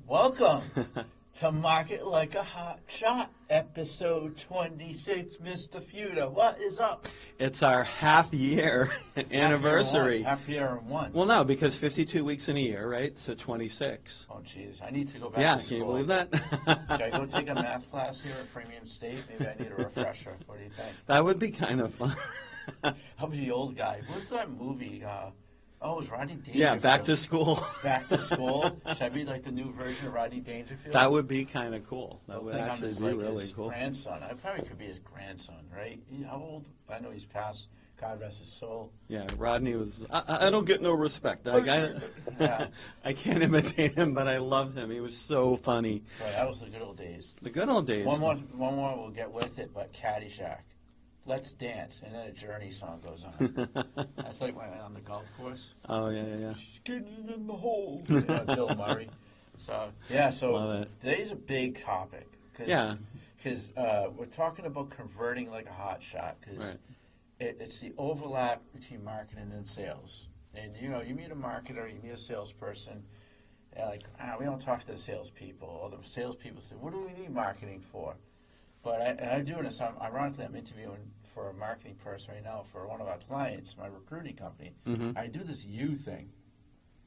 Welcome to Market Like a Hot Shot, episode 26, Mr. Feuda. What is up? It's our half-year anniversary. Half year and one. Well, no, because 52 weeks in a year, right? So 26. Oh, jeez. I need to go back Yeah, to school. can you believe that? Should I go take a math class here at Freemium State? Maybe I need a refresher. What do you think? That would be kind of fun. I'll be the old guy. What's that movie? It was Rodney Dangerfield. Yeah, back to school. Back to school. Should I be like the new version of Rodney Dangerfield? That would be kind of cool. That would think I'm actually his, be like, really his cool. grandson. I probably could be his grandson, right? How old? I know he's passed. God rest his soul. Yeah, Rodney was. I don't get no respect. Yeah. I can't imitate him, but I loved him. He was so funny. Right, that was the good old days. The good old days. One more we'll get with it, but Caddyshack. Let's dance, and then a Journey song goes on. That's like when on the golf course. Oh, yeah. She's getting in the hole. You know, Bill Murray. So today's a big topic. Because we're talking about converting like a hot shot. Because it's the overlap between marketing and sales. And, you meet a marketer, you meet a salesperson, we don't talk to the salespeople. Or the salespeople say, what do we need marketing for? But I'm doing this. Ironically, I'm interviewing for a marketing person right now for one of our clients, my recruiting company. Mm-hmm. I do this you thing,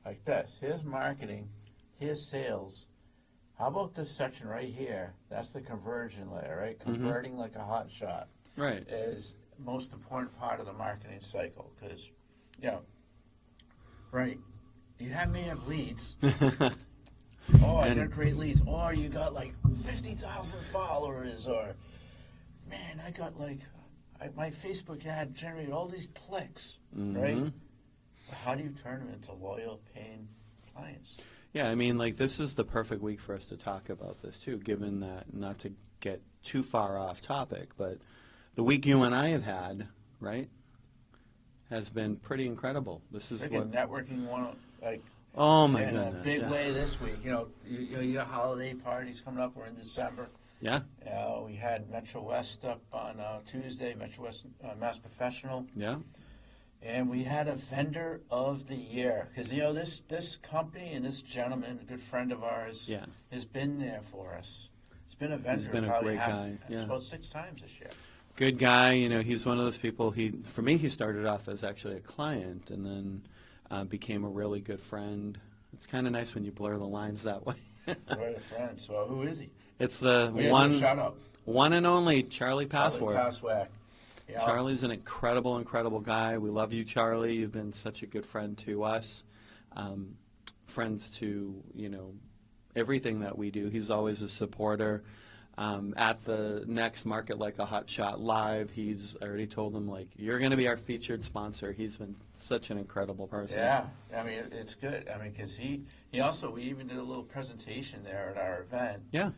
like this. Here's marketing. Here's sales. How about this section right here? That's the conversion layer, right? Converting like a hot shot. Right. Is the most important part of the marketing cycle because, you may have leads. Oh, I got great leads. Or you got like 50,000 followers. Or, man, I got my Facebook ad generated all these clicks, right? How do you turn them into loyal, paying clients? Yeah, I mean, this is the perfect week for us to talk about this, too, given that, not to get too far off topic, but the week you and I have had, right, has been pretty incredible. This is what networking one, oh, my in goodness. a big way this week. You got holiday parties coming up. We're in December. Yeah. We had Metro West up on Tuesday, Metro West Mass Professional. Yeah. And we had a vendor of the year. Because, this company and this gentleman, a good friend of ours, has been there for us. It's been a vendor. He's been a great guy. It's about 6 times this year. Good guy. He's one of those people. For me, he started off as actually a client and then became a really good friend. It's kind of nice when you blur the lines that way. We're friends. Well, who is he? It's the one and only Charlie Passworth. Yeah. Charlie's an incredible guy. We love you, Charlie. You've been such a good friend to us, friends to, everything that we do. He's always a supporter. At the next Market Like a Hot Shot Live, I already told him, you're going to be our featured sponsor. He's been such an incredible person. Yeah, I mean, it's good. I mean, because we even did a little presentation there at our event. Yeah.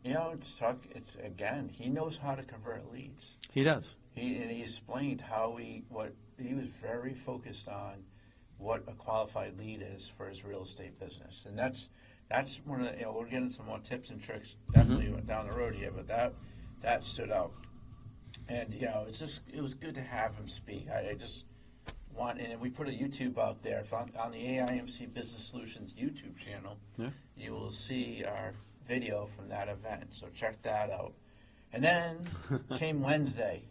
He knows how to convert leads. He does. He explained he was very focused on what a qualified lead is for his real estate business. And that's one of the, we'll get into some more tips and tricks definitely down the road here, but that stood out. And, it was good to have him speak. I just and we put a YouTube out there on the AIMC Business Solutions YouTube channel. Yeah. You will see our video from that event, so check that out. And then came Wednesday.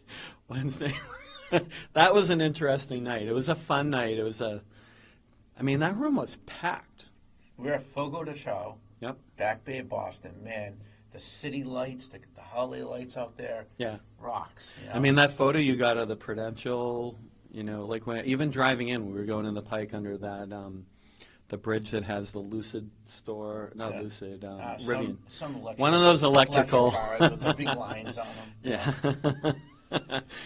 That was an interesting night. It was a fun night. That room was packed. We're at Fogo de Chao, Yep. Back Bay, Boston. Man, the city lights, the holiday lights out there, rocks. That photo you got of the Prudential, even driving in, we were going in the Pike under that, the bridge that has the Lucid store, Lucid, Rivian. Some one of those electrical cars with the big lines on them. Yeah.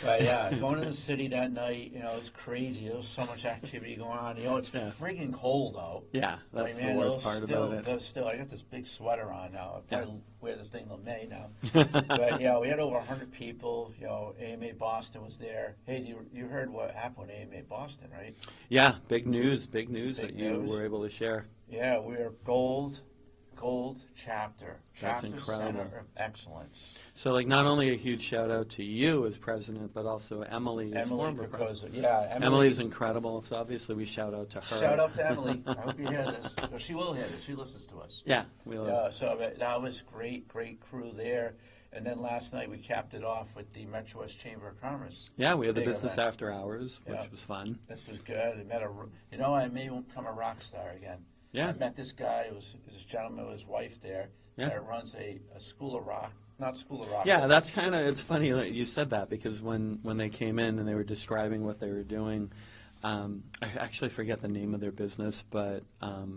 But going to the city that night, it's crazy. There was so much activity going on. It's freaking cold out. Yeah, that's the worst part about it. Still, I got this big sweater on now. I'll probably wear this thing till May now. But we had over 100 people. AMA Boston was there. Hey, you heard what happened with AMA Boston, right? Yeah, big news that you were able to share. Yeah, we are gold, gold chapter. That's Chapter incredible. Center of Excellence. So, like, not only a huge shout out to you as president, but also Emily as Emily former president. Picosa. Yeah, Emily's incredible, so obviously we shout out to her. Shout out to Emily. I hope you hear this. Or she will hear this. She listens to us. Yeah, we love it. So that was great crew there. And then last night we capped it off with the Metro West Chamber of Commerce. Yeah, we had the Big business event. after hours, which Yeah. was fun. This was good. I may become a rock star again. Yeah. I met this guy. It was this gentleman with his wife there. Yeah. That runs a school of rock. Not school of rock. Yeah, that's kind of, it's funny that you said that, because when they came in and they were describing what they were doing, I actually forget the name of their business, but I'll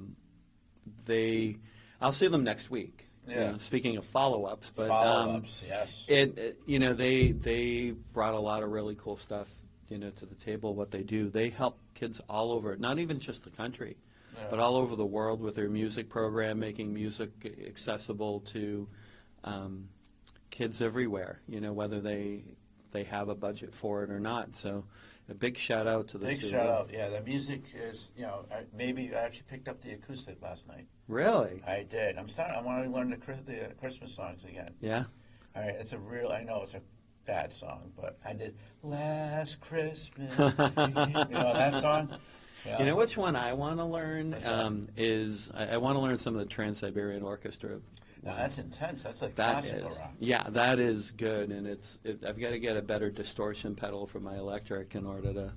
see them next week. Yeah. Speaking of follow-ups, but Follow-ups, yes. they brought a lot of really cool stuff, to the table. What they do, they help kids all over, not even just the country, but all over the world with their music program, making music accessible to kids everywhere. Whether they have a budget for it or not. So, a big shout out to the Big two. shout out. Yeah, the music is. Maybe I actually picked up the acoustic last night. Really? I did. I want to learn the Christmas songs again. Yeah. All right, I know it's a bad song, but I did Last Christmas. That song? Yeah. You know which one I want to learn What's that? is I want to learn some of the Trans-Siberian Orchestra. Now, that's intense. That's like That classical is, rock. yeah, that is good, and I've got to get a better distortion pedal for my electric in order to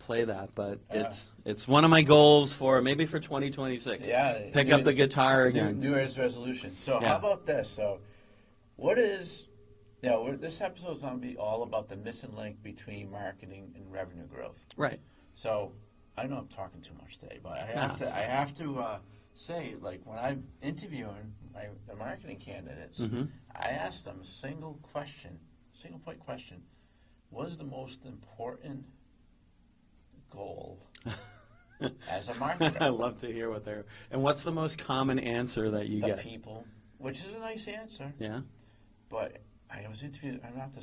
play that. But Yeah. it's one of my goals for 2026. Yeah. Pick up the guitar again. New Year's resolution. So Yeah. how about this? So what is, this episode's going to be all about the missing link between marketing and revenue growth. Right. So I know I'm talking too much today, but I Nah. have to say, like, when I'm interviewing the marketing candidates, Mhm. I ask them a single point question. What is the most important goal as a marketer? I love to hear and what's the most common answer that you The get? people, which is a nice answer. Yeah. But I was interviewed. I'm not the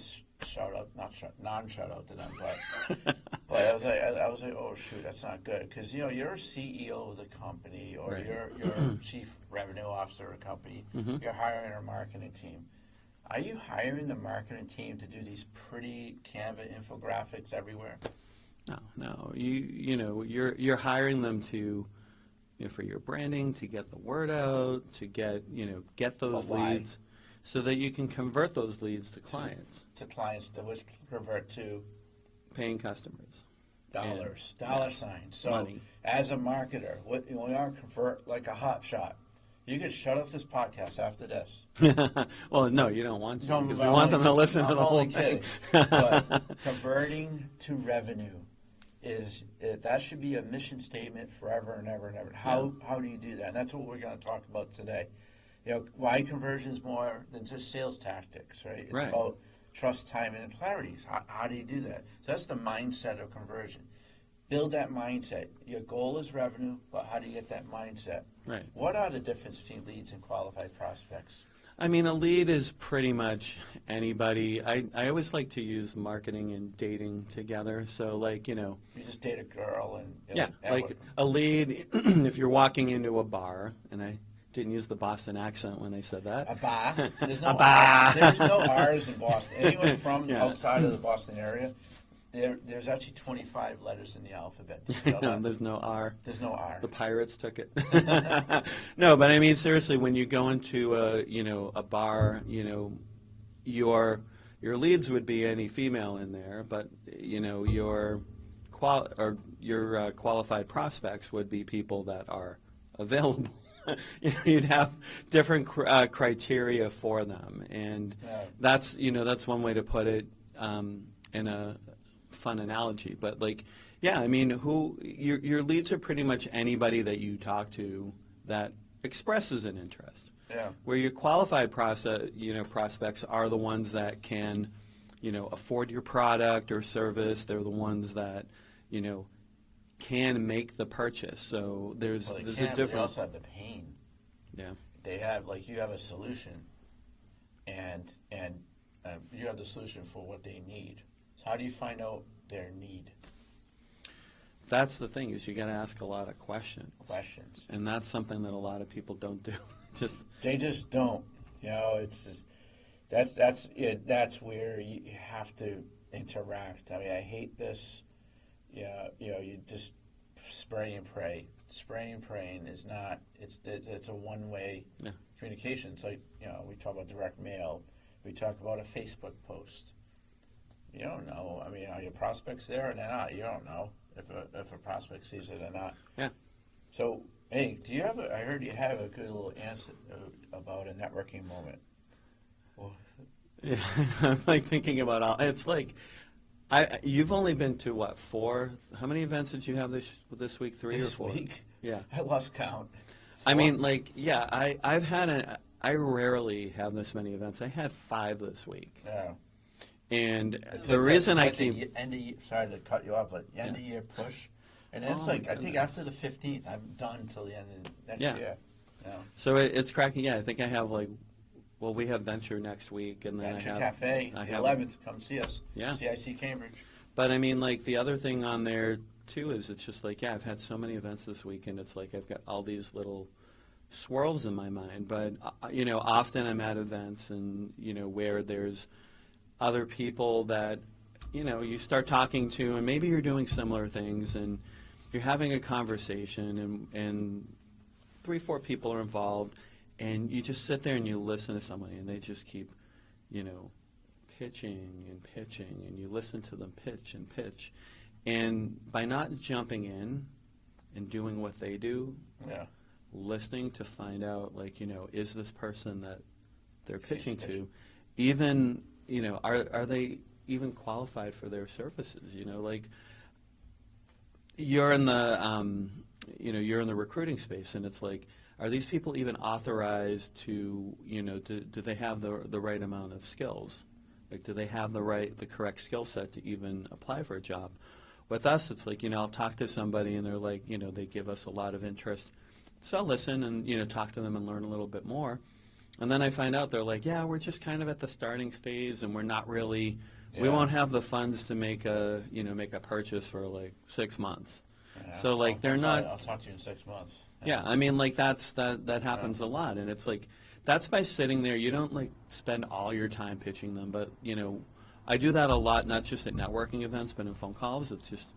non-shout out to them, but I was like, oh shoot, that's not good, because you're a CEO of the company, or Right. you're chief revenue officer of a company. Mhm. You're hiring a marketing team. Are you hiring the marketing team to do these pretty Canva infographics everywhere? No. You're hiring them to, for your branding, to get the word out, to get those But why? leads, so that you can convert those leads to clients, To clients that would convert to paying customers. dollars, And- dollar yeah. signs. So Money. as a marketer, we want to convert like a Hotshot. You could shut off this podcast after this. Well, no, you don't want to. No, Because I'm we want them to only- listen to I'm the whole only thing. kidding. But converting to revenue that should be a mission statement forever and ever and ever. How do you do that? And that's what we're going to talk about today. Why conversion is more than just sales tactics, right? It's Right. about trust, time, and clarity. How do you do that? So that's the mindset of conversion. Build that mindset. Your goal is revenue, but how do you get that mindset? Right. What are the difference between leads and qualified prospects? I mean, a lead is pretty much anybody. I always like to use marketing and dating together. So, You just date a girl and yeah, like a lead, if you're walking into a bar, and I didn't use the Boston accent when I said that. a bar. There's no A bar. There's no R's in Boston. Anyone from Yeah. outside of the Boston area, there's actually 25 letters in the alphabet. Did you know that? There's no R. There's no R. The pirates took it. No, but I mean, seriously, when you go into a bar, your leads would be any female in there, but your qualified prospects would be people that are available. You'd have different criteria for them, and Yeah. that's one way to put it in a fun analogy. But I mean, your leads are pretty much anybody that you talk to that expresses an interest. Yeah. Where your qualified prospects are the ones that can, afford your product or service. They're the ones that, can make the purchase. So there's Well, they a can, but they difference. also have the pain. Yeah. They have you have a solution, and you have the solution for what they need. So how do you find out their need? That's the thing, is you got to ask a lot of questions. Questions. And that's something that a lot of people don't do. They just don't. You know, it's just that's it. That's where you have to interact. I mean, I hate this. Yeah, you know, you just spray and pray. Spraying and praying is not. It's a one-way communication. It's like, you know, we talk about direct mail. We talk about a Facebook post. You don't know. I mean, are your prospects there or they're not? You don't know if a prospect sees it or not. Yeah. So, hey, do you have? I heard you have a good little answer about a networking moment. Well, Yeah, I'm like thinking about all. It's like, you've only been to what, 4? How many events did you have this week? 3 this or 4? week, Yeah. I lost count. 4? I mean, like, yeah. I rarely have this many events. I had 5 this week, Yeah. and It's the like reason I it's like keep. the end of year, sorry to cut you off, but end of year push, and it's Oh, like my I think goodness. after the 15th, I'm done till the end of next Yeah. year. Yeah. So it's cracking. Yeah, I think I have like. Well, we have Venture next week, and then Venture I have Cafe, I the have 11th. Come see us. Yeah. CIC Cambridge. But I mean, like, the other thing on there too is it's just like, yeah, I've had so many events this week, and it's like I've got all these little swirls in my mind. But you know, often I'm at events, and you know, where there's other people that you know you start talking to, and maybe you're doing similar things, and you're having a conversation, and 3-4 people are involved, and you just sit there and you listen to somebody, and they just keep, you know, pitching and pitching, and you listen to them pitch and pitch. And by not jumping in and doing what they do, Yeah. listening to find out, like, you know, is this person that they're pitching to, even, you know, are they even qualified for their services? You know, like, you're in the, you know, you're in the recruiting space, and it's like, are these people even authorized to, you know, do they have the right amount of skills? Like, do they have the correct skill set to even apply for a job? With us, it's like, you know, I'll talk to somebody, and they're like, you know, they give us a lot of interest. So I'll listen and, you know, talk to them and learn a little bit more. And then I find out they're like, yeah, we're just kind of at the starting phase, and we're not really, we Yeah. won't have the funds to make a purchase for like 6 months. Yeah. So, like, they're not. I'll talk to you in 6 months. Yeah, I mean, like, that happens a lot, and it's like, that's by sitting there. You don't, like, spend all your time pitching them, but, you know, I do that a lot, not just at networking events, but in phone calls. It's just,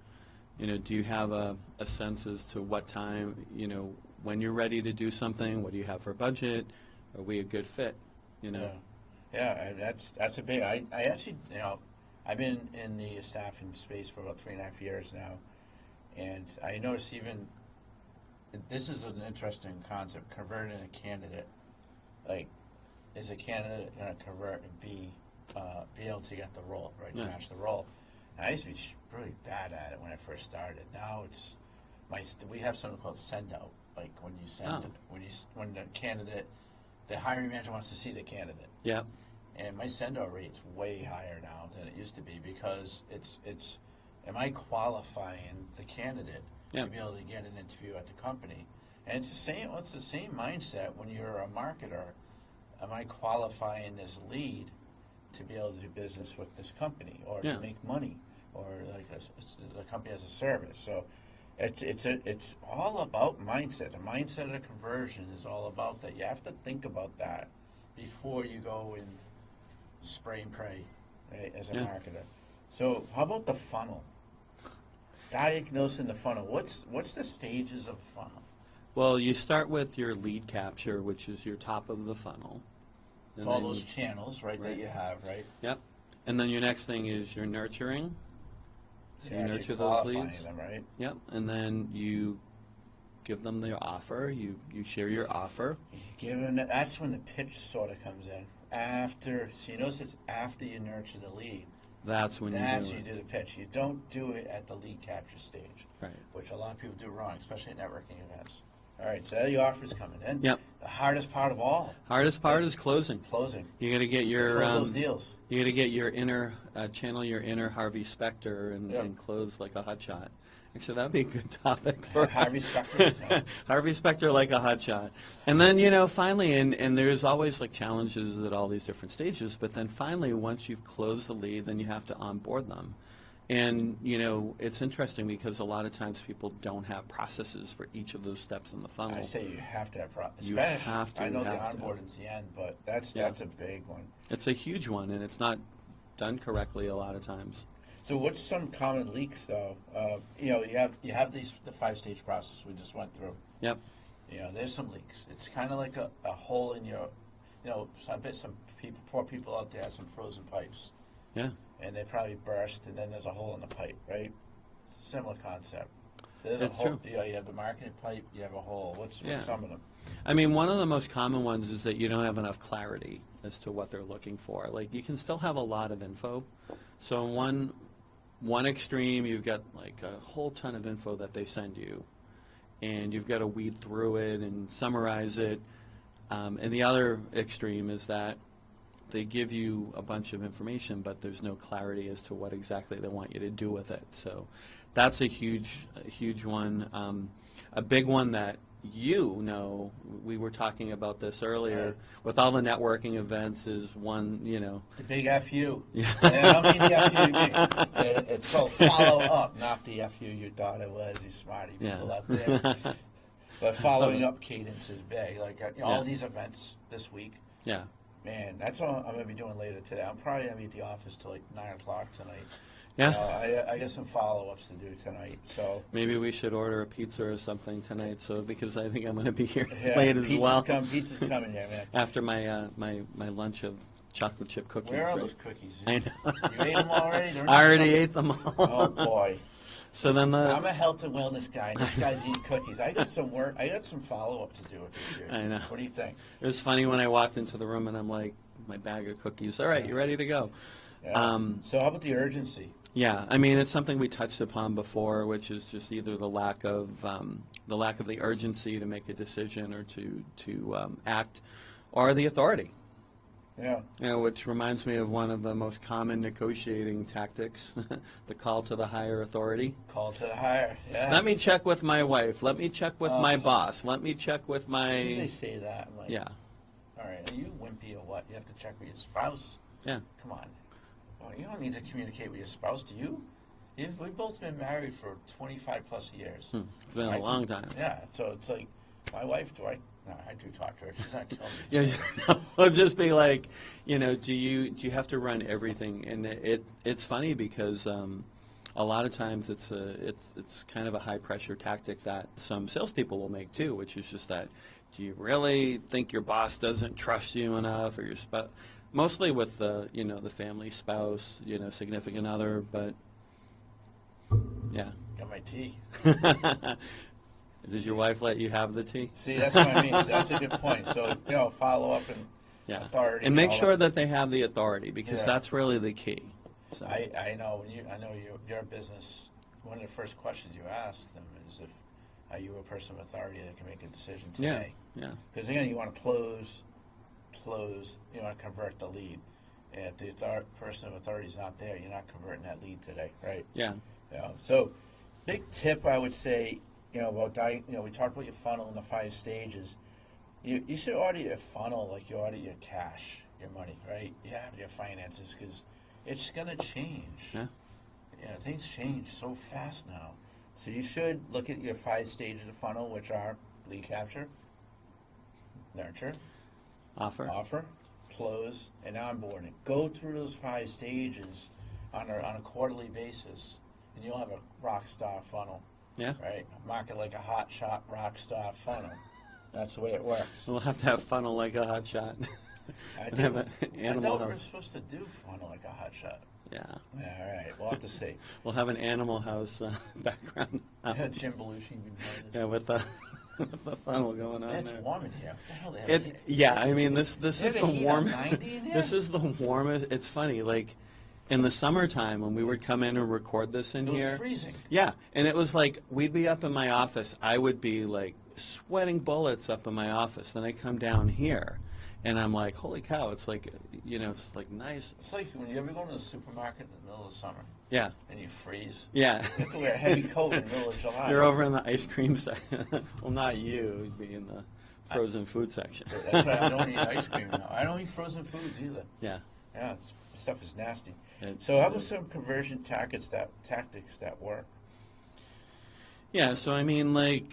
you know, do you have a sense as to what time, you know, when you're ready to do something? What do you have for a budget? Are we a good fit, you know? Yeah, that's a big. I actually, you know, I've been in the staffing space for about 3.5 years now, and I noticed even this is an interesting concept: converting a candidate. Like, is a candidate going to convert and be able to get the role, right? Yeah. Match the role. And I used to be really bad at it when I first started. Now it's we have something called send out. Like, when you send when the candidate, the hiring manager wants to see the candidate. Yeah. And my send-out rate's way higher now than it used to be, because it's am I qualifying the candidate to be able to get an interview at the company? And it's the same mindset when you're a marketer. Am I qualifying this lead to be able to do business with this company, or to make money, or like the company has a service? So it's all about mindset. The mindset of conversion is all about that. You have to think about that before you go and spray and pray, right, as a marketer. So how about the funnel? Diagnosing the funnel. What's the stages of a funnel? Well, you start with your lead capture, which is your top of the funnel. It's all those channels, right, that you have, right? Yep. And then your next thing is your nurturing. So you You're nurture actually those qualifying leads. them, right? Yep. And then you give them the offer. You share your offer. That's when the pitch sort of comes in. So you notice it's after you nurture the lead. That's when you do the pitch. You don't do it at the lead capture stage, Right. which a lot of people do wrong, especially at networking events. All right, so the offer's coming in. Yep. The hardest part of all. Hardest part is closing. Closing. You got to get your Close those deals. You got to get your inner channel your inner Harvey Specter and close like a hotshot. Actually, that'd be a good topic for Harvey Specter. No. Harvey Specter like a hotshot. And then, you know, finally, and there's always like challenges at all these different stages, but then finally, once you've closed the lead, then you have to onboard them. And, you know, it's interesting because a lot of times people don't have processes for each of those steps in the funnel. I say you have to have You have to. I know you the have to. onboarding's the end, but that's Yeah. a big one. It's a huge one, and it's not done correctly a lot of times. So what's some common leaks though? You know, you have the 5-stage process we just went through. Yep. You know, there's some leaks. It's kind of like a hole in your, you know, I bet some people, poor people out there have some frozen pipes. Yeah. And they probably burst, and then there's a hole in the pipe, right? It's a similar concept. There's That's a hole. true. You know, you have the marketing pipe, you have a hole. What's some of them? I mean, one of the most common ones is that you don't have enough clarity as to what they're looking for. Like, you can still have a lot of info. So in one extreme, you've got like a whole ton of info that they send you, and you've got to weed through it and summarize it. And the other extreme is that they give you a bunch of information, but there's no clarity as to what exactly they want you to do with it. So that's a huge one. A big one that you know, we were talking about this earlier, Right. with all the networking events is one, you know. The big FU. Yeah. And I don't mean the FU you mean. It's called follow up, not the FU you thought it was, you smarty people out there. But following up cadence is big. Like, you know, all these events this week. Yeah. Man, that's what I'm going to be doing later today. I'm probably going to be at the office till like 9 o'clock tonight. Yeah. I got some follow-ups to do tonight. So Maybe we should order a pizza or something tonight, so because I think I'm going to be here yeah, late as well. Pizza's coming here, man. After my my lunch of chocolate chip cookies. Where are right? those cookies? I know. You ate them already? They're in I already the- ate them all. Oh boy. So then I'm a health and wellness guy, and this guy's eating cookies. I got some work. I got some follow-up to do with this year. I know. What do you think? It was funny when I walked into the room and I'm like, my bag of cookies. All right, you ready to go? Yeah. So how about the urgency? Yeah, I mean, it's something we touched upon before, which is just either the lack of the urgency to make a decision or to act, or the authority. Yeah. You know, which reminds me of one of the most common negotiating tactics, the call to the higher authority. Call to the higher. Yeah. Let me check with my wife. Let me check with my boss. Let me check with my... As soon as they say that, I'm like, Yeah, all right, are you wimpy or what? You have to check with your spouse? yeah. Come on. Well, you don't need to communicate with your spouse, do you? We've both been married for 25 plus years. It's been a long time. Yeah, so it's like, my wife, no, I do talk to her. She's not killing me. Yeah, it'll just be like, you know, do you have to run everything? And it's funny because a lot of times it's kind of a high pressure tactic that some salespeople will make too, which is just that, do you really think your boss doesn't trust you enough, or your spouse? Mostly with the the family, spouse, significant other, but yeah. Got my tea. Does your wife let you have the tea? See, that's what I mean. So that's a good point. So, follow up and authority. And make all sure that. that they have the authority, because that's really the key. So. I know your business. One of the first questions you ask them is if are you a person of authority that can make a decision today? Yeah. Because again, you want to close. You want to convert the lead. And if the person of authority is not there, you're not converting that lead today, right? Yeah. So, big tip I would say. About we talked about your funnel and the 5 stages. You should audit your funnel like you audit your cash, your money, right? Your finances, because it's going to change. Yeah. Things change so fast now. So you should look at your 5 stages of the funnel, which are lead capture, nurture, offer, close, and onboarding. Go through those 5 stages on a quarterly basis, and you'll have a rock star funnel. Yeah. Right? Market like a Hotshot rock star funnel. That's the way it works. We'll have to have funnel like a Hotshot. I have an animal thought we were house. supposed to do funnel like a Hotshot. Yeah. Yeah, all right. We'll have to see. We'll have an Animal House background. Jim Belushi behind us. Yeah, with the funnel going on It's there. warm in here. What the hell? Yeah, I mean this is There's the a heat warm. of 90 in here? This is the warmest. It's funny, like in the summertime when we would come in and record this in It was here. freezing. Yeah, and it was like we'd be up in my office. I would be like sweating bullets up in my office. Then I come down here, and I'm like, holy cow! It's like it's like nice. It's like when you ever go to the supermarket in the middle of summer Yeah, and you freeze. yeah. You have to wear a heavy coat in the middle of July. You're over in the ice cream section. Well, not you. You'd be in the frozen food section. That's right. I don't eat ice cream now. I don't eat frozen foods either. Yeah. Yeah, stuff is nasty. So how about some conversion tactics that work? Yeah, so I mean, like,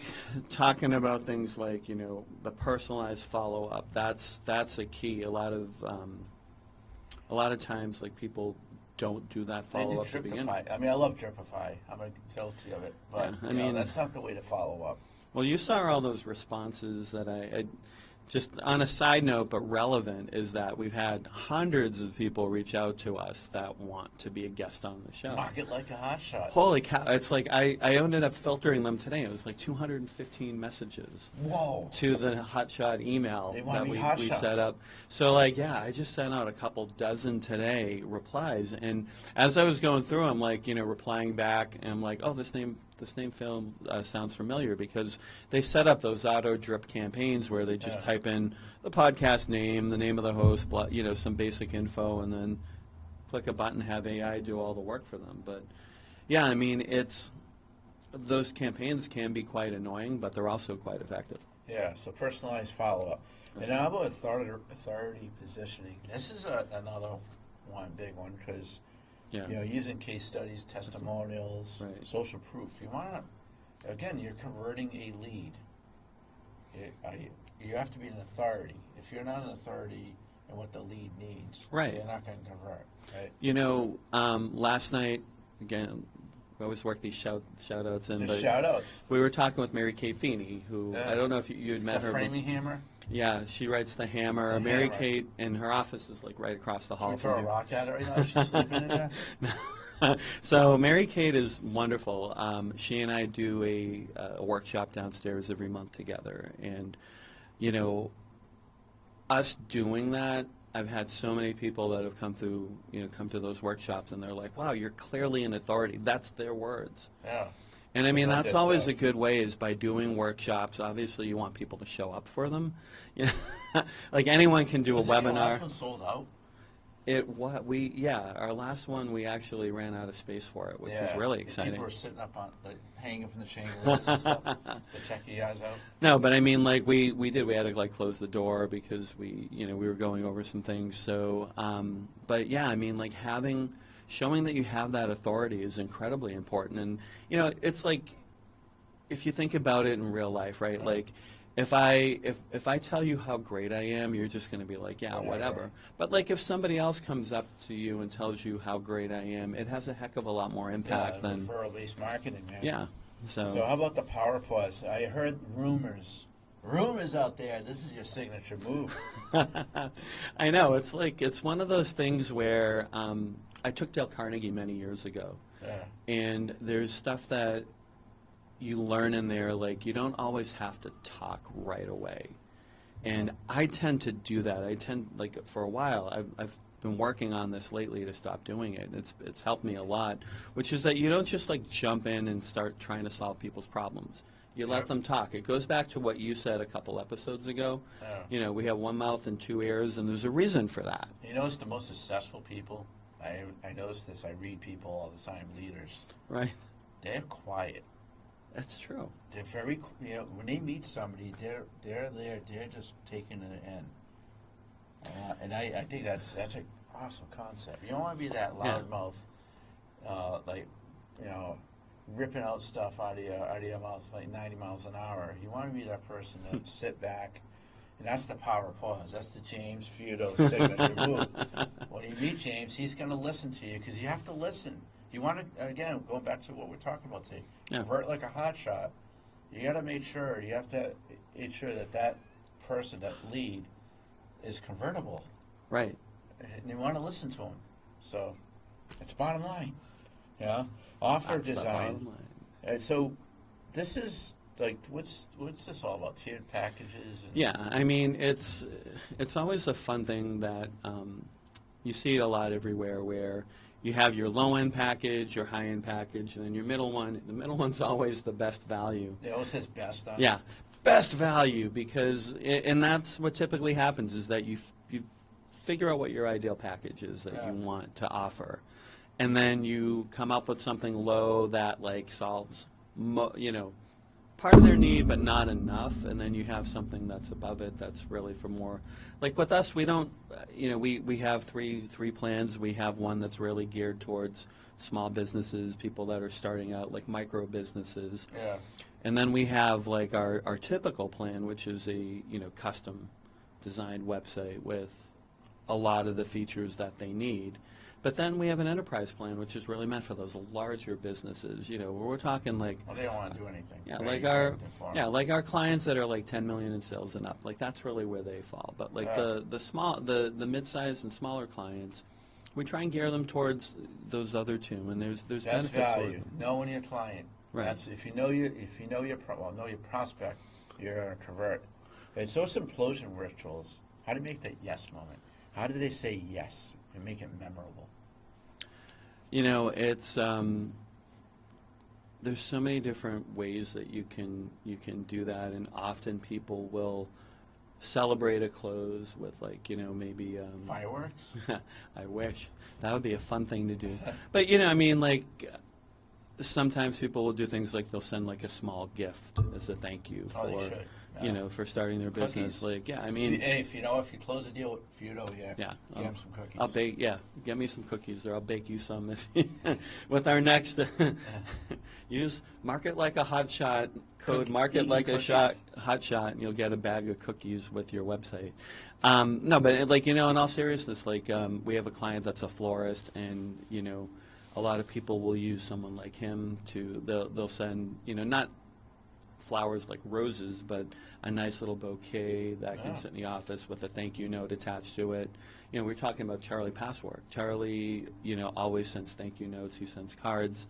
talking about things like, the personalized follow-up, that's a key. A lot of times, like, people don't do that They do follow-up to begin with. Dripify. I mean, I love Dripify. I'm guilty of it, but Yeah, I mean, that's not the way to follow up. Well, you saw all those responses that I just on a side note, but relevant, is that we've had hundreds of people reach out to us that want to be a guest on the show. Market like a hotshot. Holy cow! It's like I ended up filtering them today. It was like 215 messages. Whoa. To the Hotshot email that we set up. So I just sent out a couple dozen today replies, and as I was going through, I'm like, replying back, and I'm like, oh, this name film sounds familiar, because they set up those auto drip campaigns where they just type in the podcast name, the name of the host, some basic info, and then click a button, have AI do all the work for them. But yeah, I mean, those campaigns can be quite annoying, but they're also quite effective. Yeah, so personalized follow-up. And how about authority positioning? This is another big one, because using case studies, testimonials, social proof. You want to, again, you're converting a lead. You have to be an authority. If you're not an authority in what the lead needs, you're not going to convert. Right? Last night, again, we always work these shout-outs in. Just shout-outs. We were talking with Mary Kate Feeney, who I don't know if you had met her. The framing hammer? Yeah, she writes the Hammer. Mary Kate, and her office is like right across the hall Should we from throw here. a rock at her right now? She's sleeping in there? So Mary Kate is wonderful. She and I do a workshop downstairs every month together, and us doing that, I've had so many people that have come to those workshops, and they're like, "Wow, you're clearly an authority." That's their words. Yeah. And I mean, that's always a good way, is by doing workshops. Obviously, you want people to show up for them. Like anyone can do a webinar. Your last one sold out? Our last one, we actually ran out of space for it, which is really exciting. People were sitting up on, hanging from the chandeliers and stuff to check you guys out. No, but I mean, like we had to close the door because we were going over some things. So, but yeah, I mean, like showing that you have that authority is incredibly important. And it's like, if you think about it in real life, right? Like, if I tell you how great I am, you're just going to be like, yeah, whatever. But like, if somebody else comes up to you and tells you how great I am, it has a heck of a lot more impact than referral-based marketing, man. Yeah. So how about the power pause? I heard rumors out there. This is your signature move. I know. It's one of those things where I took Dale Carnegie many years ago, and there's stuff that you learn in there, like you don't always have to talk right away. And I tend to do that. For a while, I've been working on this lately to stop doing it. It's helped me a lot, which is that you don't just jump in and start trying to solve people's problems. You let them talk. It goes back to what you said a couple episodes ago. We have one mouth and two ears, and there's a reason for that. It's the most successful people. I notice this. I read people all the time, leaders. Right. They're quiet. That's true. They're very, when they meet somebody, they're there. They're just taking it in. And I think that's an awesome concept. You don't want to be that loudmouth, ripping out stuff out of your mouth like 90 miles an hour. You want to be that person that sit back, and that's the power pause. That's the James Feudo signature move. When you meet James, he's going to listen to you, because you have to listen. You want to, again, going back to what we're talking about today, convert like a hotshot. You got to make sure, you have to make sure that person, that lead, is convertible. Right. And you want to listen to him. So, it's bottom line. Offer design. And so, this is, what's this all about? Tiered packages? I mean, it's always a fun thing that you see it a lot everywhere, where you have your low-end package, your high-end package, and then your middle one. The middle one's always the best value. It always says best on it. Yeah, best value, and that's what typically happens, is that you figure out what your ideal package is that you want to offer, and then you come up with something low that solves part of their need, but not enough. And then you have something that's above it that's really for more. Like with us, we don't, we have three plans. We have one that's really geared towards small businesses, people that are starting out, like micro businesses. Yeah. And then we have like our typical plan, which is a custom designed website with a lot of the features that they need. But then we have an enterprise plan, which is really meant for those larger businesses. Where we're talking like, well, they don't want to do anything. Yeah, Right? like our clients that are like 10 million in sales and up. Like that's really where they fall. But like the mid-sized and smaller clients, we try and gear them towards those other two, and there's That's benefits value. with them. Knowing your client. Right. That's if you know your prospect, you're gonna convert. It's those implosion rituals. How to make that yes moment. How do they say yes and make it memorable? It's there's so many different ways that you can do that, and often people will celebrate a close with maybe Fireworks? I wish that would be a fun thing to do. But sometimes people will do things like they'll send like a small gift as a thank you They for should. for starting their business. Cookies. If you close a deal with Feudo here, yeah, give them some cookies. I'll bake. Yeah, get me some cookies, or I'll bake you some. With our next, use market like a Hotshot code. Market like a Hotshot, and you'll get a bag of cookies with your website. No, but in all seriousness, we have a client that's a florist, and a lot of people will use someone like him they'll send not flowers like roses, but a nice little bouquet that can sit in the office with a thank you note attached to it. We're talking about Charlie Passwork. Charlie, always sends thank you notes. He sends cards.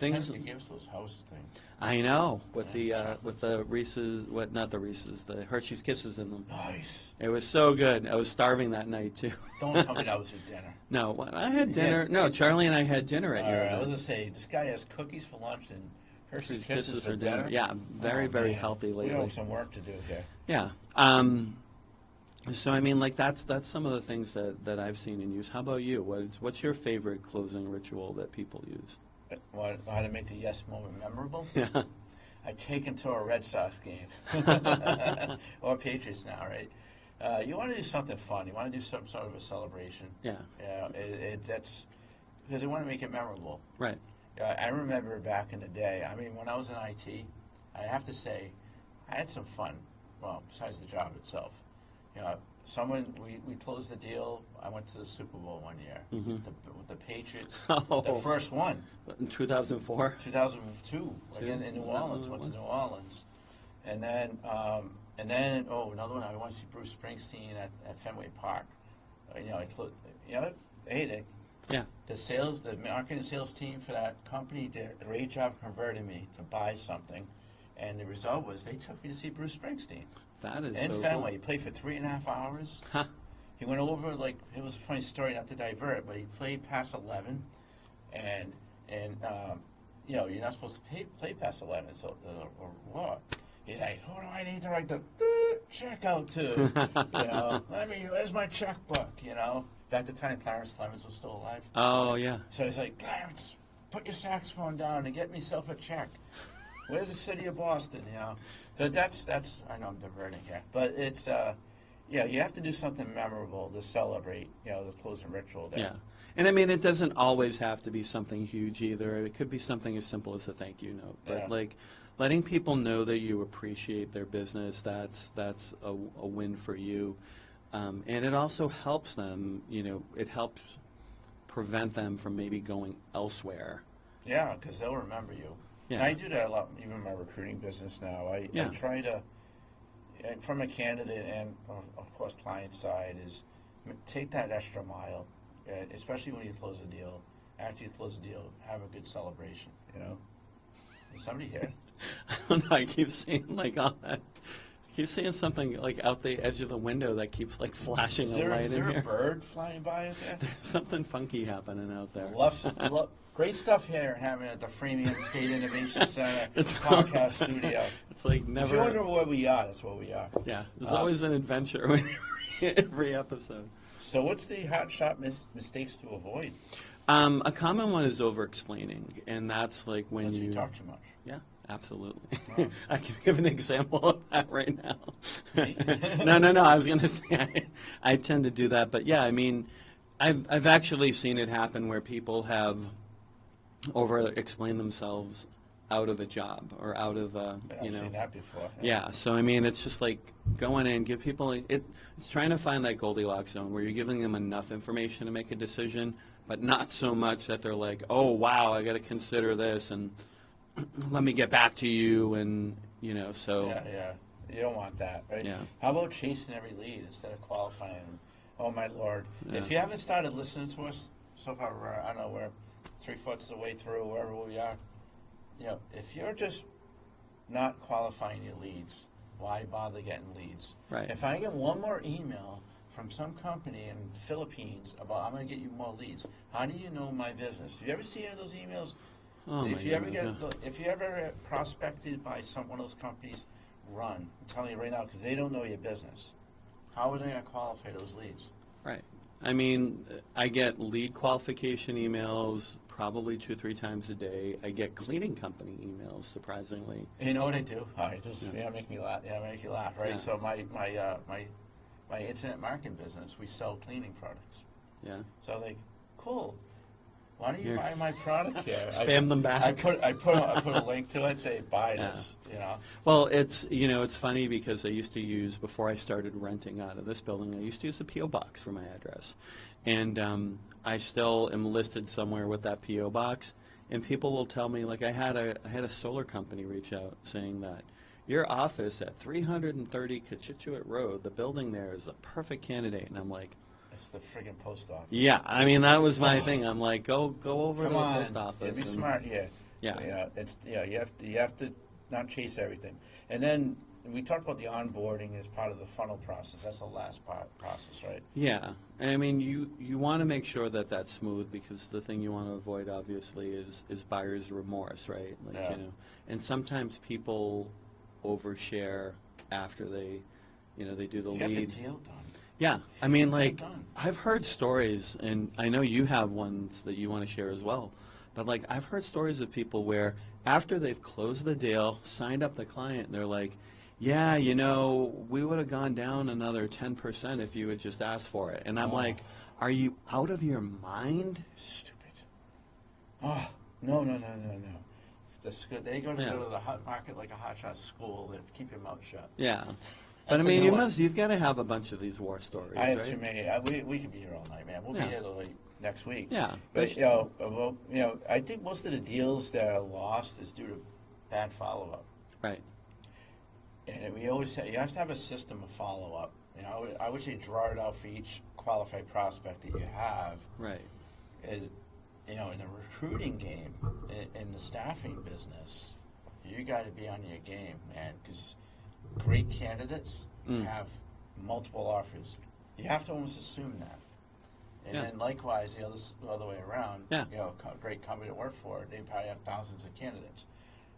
He gives those house things. I know, with the Reese's, not the Reese's, the Hershey's Kisses in them. Nice. It was so good. I was starving that night too. Don't tell me that was your dinner. No, I had dinner. No, Charlie and I had dinner at your I event. was gonna say this guy has cookies for lunch and Hershey's Kisses for dinner. Yeah, very healthy lately. We have some work to do here. Yeah. So that's some of the things that I've seen and used. How about you? What's your favorite closing ritual that people use? How to make the yes moment memorable? Yeah. I take him to a Red Sox game or Patriots now, right? You want to do something fun. You want to do some sort of a celebration. Yeah. That's because you want to make it memorable. Right. I remember back in the day. When I was in IT, I have to say, I had some fun. Well, besides the job itself, we closed the deal. I went to the Super Bowl one year with the Patriots, the first one. In 2004? 2002, again in New Orleans. Went to New Orleans, and then another one. I want to see Bruce Springsteen at Fenway Park. The marketing sales team for that company did a great job converting me to buy something, and the result was they took me to see Bruce Springsteen. That is in so Fenway. cool. He played for 3.5 hours. Huh. He went over, it was a funny story, not to divert, but he played past 11, and you're not supposed to play past 11, so, or what? He's like, who do I need to write the check out to? Where's my checkbook, At the time, Clarence Clemens was still alive. Oh, yeah. So he's like, Clarence, put your saxophone down and get myself a check. Where's the city of Boston, So that's I know I'm diverting here, but it's you have to do something memorable to celebrate the closing ritual there. Yeah, and it doesn't always have to be something huge either. It could be something as simple as a thank you note, but letting people know that you appreciate their business, that's a win for you, and it also helps them. It helps prevent them from maybe going elsewhere. Yeah, because they'll remember you. Yeah. And I do that a lot, even in my recruiting business now. I try to, from a candidate and, of course, client side, is take that extra mile, especially when you close a deal. After you close a deal, have a good celebration, Is somebody here? I don't know, I keep seeing all that. I keep seeing something out the edge of the window that keeps flashing a light in here. Is there a bird flying by out there? There's something funky happening out there. Great stuff here happening at the Freemium State Innovation Center podcast studio. It's never. If you wonder where we are, that's where we are. Yeah, there's always an adventure every episode. So what's the Hotshot mistakes to avoid? A common one is over-explaining, and that's when you talk too much. Yeah, Absolutely. Wow. I can give an example of that right now. Me? No. I was going to say I tend to do that, but yeah, I mean, I've actually seen it happen where people have over-explained themselves out of a job or out of I've seen that before. Yeah, so I mean, it's just like going in, give people it's trying to find that Goldilocks zone where you're giving them enough information to make a decision, but not so much that they're like, oh wow, I got to consider this and let me get back to you, and so Yeah. You don't want that, right? Yeah. How about chasing every lead instead of qualifying? Oh my Lord! Yeah. If you haven't started listening to us so far, I don't know, we're 3/4 the way through wherever we are. If you're just not qualifying your leads, why bother getting leads? Right. If I get one more email from some company in the Philippines about I'm going to get you more leads, how do you know my business? Have you ever seen any of those emails? Oh If my you ever goodness, if you ever get prospected by one of those companies, run. I'm telling you right now because they don't know your business. How are they going to qualify those leads? right. I mean, I get lead qualification emails probably 2-3 times a day. I get cleaning company emails, surprisingly. You know what I do? All right, this is make me laugh. Yeah, make you laugh, right? Yeah. So my internet marketing business, we sell cleaning products. Yeah. So they, cool. Why don't you Here. buy my product here? Spam them back. I put a link to it. Say buy Yeah. this. Well, it's funny because I used to use, before I started renting out of this building, I used to use a P.O. box for my address. And I still am listed somewhere with that P.O. box. And people will tell me, like I had a solar company reach out saying that your office at 330 Cochituate Road, the building there is a perfect candidate. And I'm like, It's the friggin' post office. yeah, I mean, that was my thing. I'm like, go over Come to the on, post office. be and- smart here. Yeah. You have to not chase everything. And then we talked about the onboarding as part of the funnel process. That's the last process, right? Yeah, and I mean, you want to make sure that that's smooth because the thing you want to avoid, obviously, is buyer's remorse, right? Like, Yeah. and sometimes people overshare after they do the You got the lead. deal done. Yeah, I mean, Get like, done. I've heard stories, and I know you have ones that you want to share as well, but, like, I've heard stories of people where after they've closed the deal, signed up the client, and they're like, yeah, we would have gone down another 10% if you had just asked for it. And I'm Oh. like, are you out of your mind? Stupid. Oh, no. That's good. They go to Yeah. go to the hot market like a hotshot school and keep your mouth shut. Yeah. But That's I a mean, good one. you've got to have a bunch of these war stories, I have right? too many. We could be here all night, man. We'll Yeah. be here till like next week. Yeah. But I think most of the deals that are lost is due to bad follow-up. Right. And we always say you have to have a system of follow-up. I would say draw it out for each qualified prospect that you have. Right. Is in the recruiting game, in the staffing business, you got to be on your game, man, because great candidates have multiple offers. You have to almost assume that. And Yeah. then likewise, the other way around, Yeah. Great company to work for, they probably have thousands of candidates.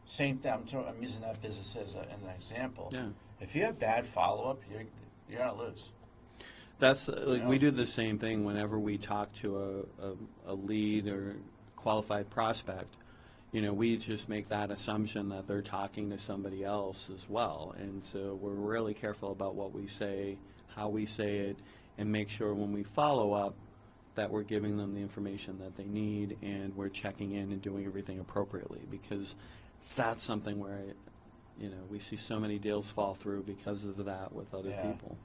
Same thing, I'm using that business as an example. Yeah. If you have bad follow-up, you're going to lose. That's we do the same thing whenever we talk to a lead or qualified prospect. We just make that assumption that they're talking to somebody else as well, and so we're really careful about what we say, how we say it, and make sure when we follow up that we're giving them the information that they need and we're checking in and doing everything appropriately, because that's something where we see so many deals fall through because of that with other Yeah. people.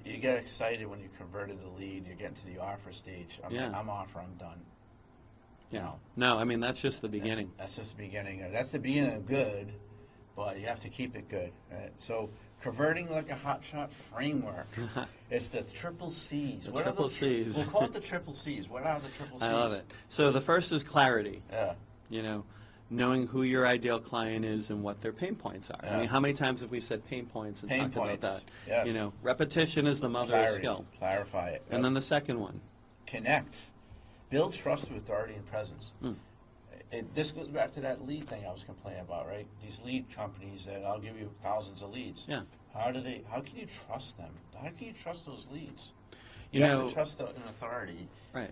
You get excited when you converted the lead. You're getting to the offer stage. I'm offer. I'm done. Yeah. No, I mean, that's just the beginning. That's just the beginning. That's the beginning of good, but you have to keep it good. Right? So converting like a hotshot framework. It's the triple C's. The What triple are the, Cs. We'll call it the triple C's. What are the triple C's? I love it. So the first is clarity. Yeah. Knowing who your ideal client is and what their pain points are. Yeah. I mean, how many times have we said pain points and Pain talked points, about that? yes. Repetition is the mother of Clarity. skill. Clarify it. And then the second one. Connect. Build trust with authority and presence. Mm. This goes back to that lead thing I was complaining about, right? These lead companies that I'll give you thousands of leads. Yeah. How can you trust them? How can you trust those leads? You You have know- to trust an authority. Right.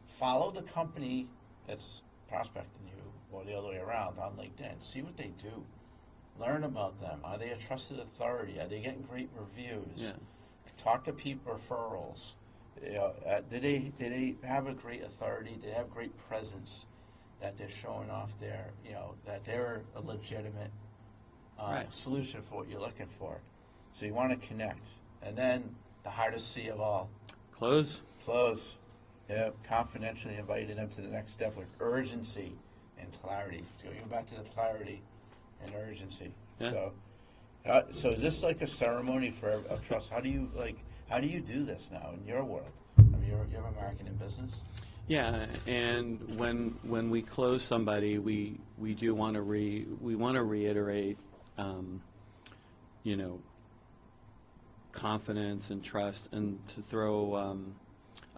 Follow the company that's prospecting you, or the other way around on LinkedIn. See what they do. Learn about them. Are they a trusted authority? Are they getting great reviews? Yeah. Talk to people, referrals. Do they have a great authority? Do they have great presence that they're showing off there? That they're a legitimate solution for what you're looking for. So you want to connect. And then the hardest C of all. Close. Yeah, confidentially inviting them to the next step with urgency and clarity. So you go back to the clarity and urgency. Yeah. So is this like a ceremony for a trust? How do you do this now in your world? I mean, you're a marketing business. Yeah, and when we close somebody, we do want to reiterate, confidence and trust, and to throw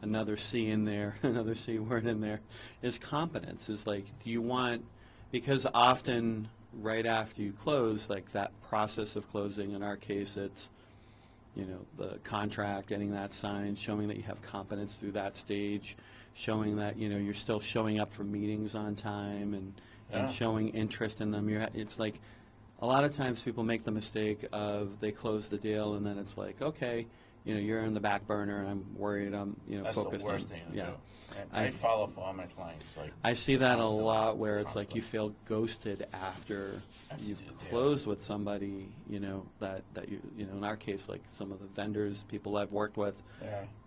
another C in there, another C word in there, is competence. Is like, do you want, because often right after you close, like that process of closing, in our case, it's, the contract, getting that signed, showing that you have competence through that stage, showing that, you're still showing up for meetings on time, and showing interest in them. It's like, a lot of times people make the mistake of they close the deal, and then it's like, okay, you're in the back burner, and I'm worried. I'm, That's focused the worst on. thing to Yeah. do. And I follow up with all my clients. Like, I see that a constantly, lot, where it's like constantly. you feel ghosted after you've you do the deal. closed with somebody. That you in our case, like some of the vendors, people I've worked with,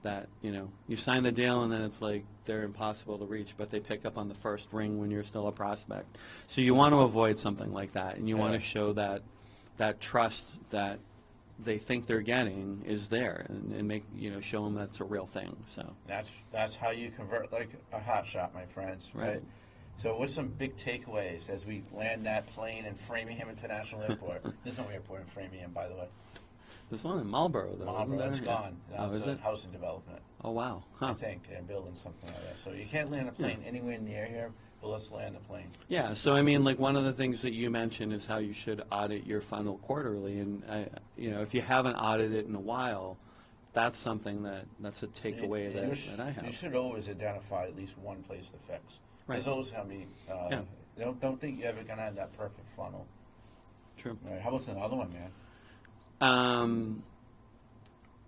that you sign the deal, and then it's like they're impossible to reach, but they pick up on the first ring when you're still a prospect. So you want to avoid something like that, and you want to show that trust that they think they're getting is there, and make show them that's a real thing. So that's how you convert like a hotshot, my friends. Right. So what's some big takeaways as we land that plane in Framingham International Airport? There's no airport in Framingham, by the way. There's one in Marlboro, though. Marlboro, that's gone. Now it's is a it? housing development. Oh, wow. I think they're building something like that. So you can't land a plane anywhere near here, but let's land the plane. Yeah, so I mean, like one of the things that you mentioned is how you should audit your funnel quarterly, and if you haven't audited it in a while, that's something that's a takeaway that I have. You should always identify at least one place to fix. Right. There's always going to be. Don't think you're ever going to have that perfect funnel. True. Right. How about another one, man?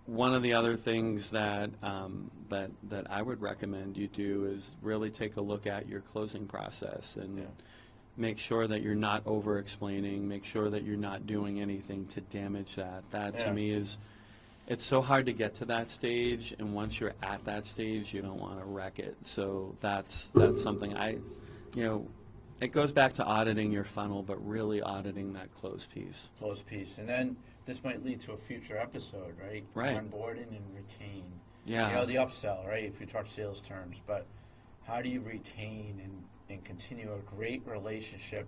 One of the other things that I would recommend you do is really take a look at your closing process and make sure that you're not over-explaining, make sure that you're not doing anything to damage that. That, to me, it's so hard to get to that stage, and once you're at that stage, you don't want to wreck it. So that's something it goes back to auditing your funnel, but really auditing that close piece. And then this might lead to a future episode, right? Right. Onboarding and retain. Yeah. The upsell, right? If we talk sales terms, but how do you retain and continue a great relationship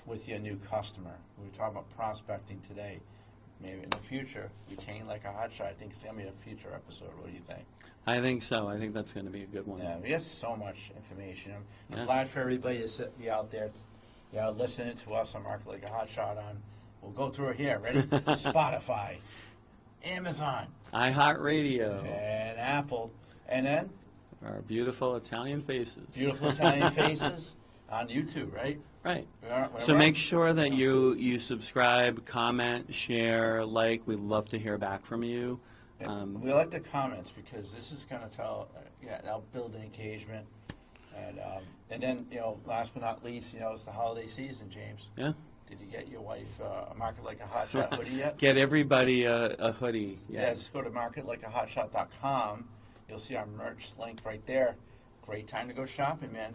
with your new customer? We were talking about prospecting today. Maybe in the future, retain like a hotshot. I think it's going to be a future episode. What do you think? I think so. I think that's going to be a good one. Yeah, we have so much information. I'm glad for everybody to be out there, listening to us on Market Like a Hotshot on. We'll go through it here. Ready? Spotify, Amazon, iHeartRadio, and Apple, and then our beautiful Italian faces. Beautiful Italian faces on YouTube, right? Right. We're so make sure that you subscribe, comment, share, like. We'd love to hear back from you. We like the comments because this is going to that'll build an engagement. And then, last but not least, it's the holiday season, James. Yeah. Did you get your wife a Market Like a Hotshot hoodie yet? Get everybody a hoodie. Yeah, just go to marketlikeahotshot.com. You'll see our merch link right there. Great time to go shopping, man.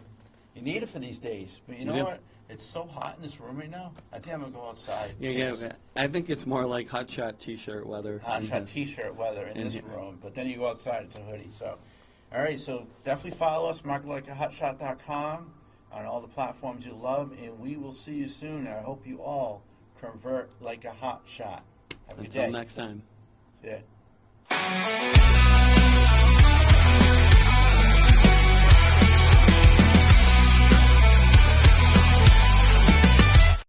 You need it for these days. But you know what? It's so hot in this room right now. I think I'm going to go outside. Yeah, I think it's more like Hotshot T-shirt weather. Hotshot T-shirt weather in this room. But then you go outside, it's a hoodie. So, all right, so definitely follow us, marketlikeahotshot.com, on all the platforms you love, and we will see you soon. I hope you all convert like a hot shot. Have a good day. Until next time. Yeah.